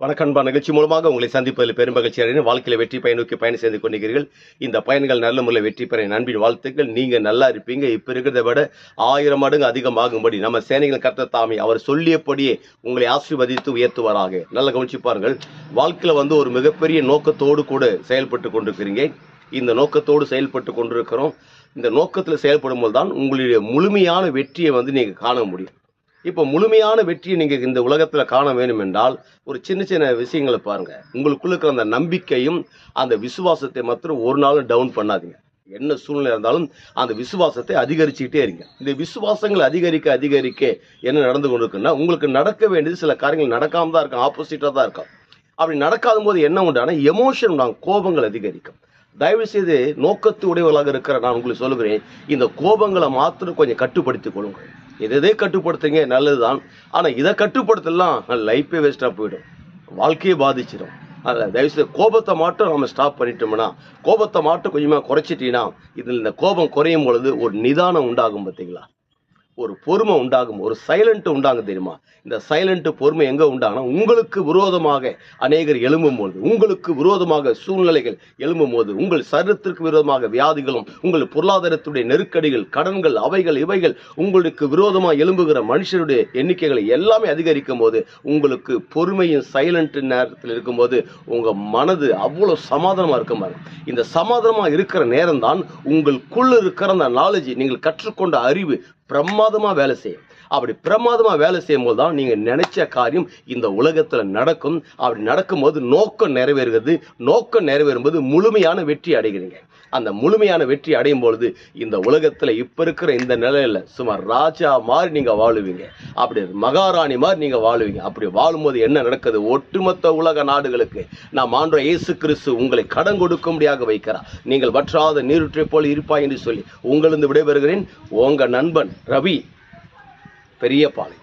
வணக்கம்பா. நிகழ்ச்சி மூலமாக உங்களை சந்திப்பதில் பெரும் மகிழ்ச்சி அடைகிறேன். வாழ்க்கையில் வெற்றி பயனோக்கி பயணம் செய்து கொண்டிருக்கிறீர்கள். இந்த பயன்கள் நல்ல முறையில் வெற்றி பெற நண்பின் வாழ்த்துக்கள். நீங்க நல்லா இருப்பீங்க. இப்ப இருக்கிறத விட 1000 மடங்கு அதிகமாகும்படி நம்ம சேனைகள் கர்த்தர் தாமே அவர் சொல்லியபடியே உங்களை ஆசீர்வதித்து உயர்த்துவாராக. நல்ல கவனிச்சு பாருங்கள். வாழ்க்கையில ஒரு மிகப்பெரிய நோக்கத்தோடு கூட செயல்பட்டு கொண்டிருக்கிறீங்க. இந்த நோக்கத்தோடு செயல்பட்டு கொண்டிருக்கிறோம். இந்த நோக்கத்தில் செயல்படும் போது தான் உங்களுடைய முழுமையான வெற்றியை நீங்க காண முடியும். இப்போ முழுமையான வெற்றியை நீங்கள் இந்த உலகத்தில் காண வேண்டும் என்றால் ஒரு சின்ன சின்ன விஷயங்களை பாருங்கள். உங்களுக்குள்ள இருக்கிற அந்த நம்பிக்கையும் அந்த விசுவாசத்தை மாத்திரம் ஒரு நாளும் டவுன் பண்ணாதீங்க. என்ன சூழ்நிலை இருந்தாலும் அந்த விசுவாசத்தை அதிகரிச்சுக்கிட்டே இருங்க. இந்த விசுவாசங்கள் அதிகரிக்க அதிகரிக்க என்ன நடந்து கொண்டு இருக்குன்னா, உங்களுக்கு நடக்க வேண்டியது சில காரியங்கள் நடக்காம தான் இருக்கும், ஆப்போசிட்டாக தான் இருக்கும். அப்படி நடக்காத போது என்ன உண்டான எமோஷன் உண்டாகும், கோபங்கள் அதிகரிக்கும். தயவு செய்து நோக்கத்து உடையவர்களாக இருக்கிற நான் உங்களுக்கு சொல்லுகிறேன், இந்த கோபங்களை மாத்திரம் கொஞ்சம் கட்டுப்படுத்திக் கொள்ளுங்கள். எதை கட்டுப்படுத்துங்க நல்லதுதான். ஆனால் இதை கட்டுப்படுத்தலாம் லைஃபே வேஸ்ட்டாக போயிடும், வாழ்க்கையை பாதிச்சிடும். அதில் தயவுசெய்து கோபத்தை மட்டும் நம்ம ஸ்டாப் பண்ணிட்டோம்னா, கோபத்தை மட்டும் கொஞ்சமாக குறைச்சிட்டீங்கன்னா, இதில் இந்த கோபம் குறையும் பொழுது ஒரு நிதானம் உண்டாகும். பார்த்தீங்களா, ஒரு பொறுமை உண்டாகும், ஒரு சைலண்ட் உண்டாகும். தெரியுமா, இந்த சைலண்ட் பொறுமை எங்கே உண்டாகுனா, உங்களுக்கு விரோதமாக அநேகர் எழும்பும் போது, உங்களுக்கு விரோதமாக சூழ்நிலைகள் எழும்பும் போது, உங்கள் சரீரத்திற்கு விரோதமாக வியாதிகளும், உங்கள் பொருளாதாரத்துடைய நெருக்கடிகள், கடன்கள், அவைகள் இவைகள், உங்களுக்கு விரோதமாக எழும்புகிற மனுஷருடைய எண்ணிக்கைகளை எல்லாமே அதிகரிக்கும் போது, உங்களுக்கு பொறுமையும் சைலண்ட் நேரத்தில் இருக்கும்போது உங்கள் மனது அவ்வளோ சமாதானமாக இருக்கும். இந்த சமாதானமாக இருக்கிற நேரம் தான் உங்களுக்குள்ள இருக்கிற அந்த நாலேஜ், நீங்கள் கற்றுக்கொண்ட அறிவு பிரமாதமாக வேலை செய்யும். அப்படி பிரமாதமாக வேலை செய்யும் போது தான் நீங்கள் நினைச்ச காரியம் இந்த உலகத்தில் நடக்கும். அப்படி நடக்கும்போது நோக்கம் நிறைவேறுகிறது. நோக்கம் நிறைவேறும்போது முழுமையான வெற்றி அடைகிறீங்க. அந்த முழுமையான வெற்றி அடையும் பொழுது இந்த உலகத்தில் இப்போ இருக்கிற இந்த நிலையில் சுமார் ராஜா மாதிரி நீங்கள் வாழுவீங்க. அப்படி மகாராணி மாதிரி நீங்கள் வாழுவீங்க. அப்படி வாழும்போது என்ன நடக்குது, ஒட்டுமொத்த உலக நாடுகளுக்கு நாம் ஆண்டவர் இயேசு கிறிஸ்து உங்களை கடன் கொடுக்கும்படியாக வைக்கிறார். நீங்கள் வற்றாத நீரூற்றை போல் இருப்பாய் என்று சொல்லி உங்களிருந்து விடைபெறுகிறேன். உங்கள் நண்பன் ரவி, பெரியபாளையம்.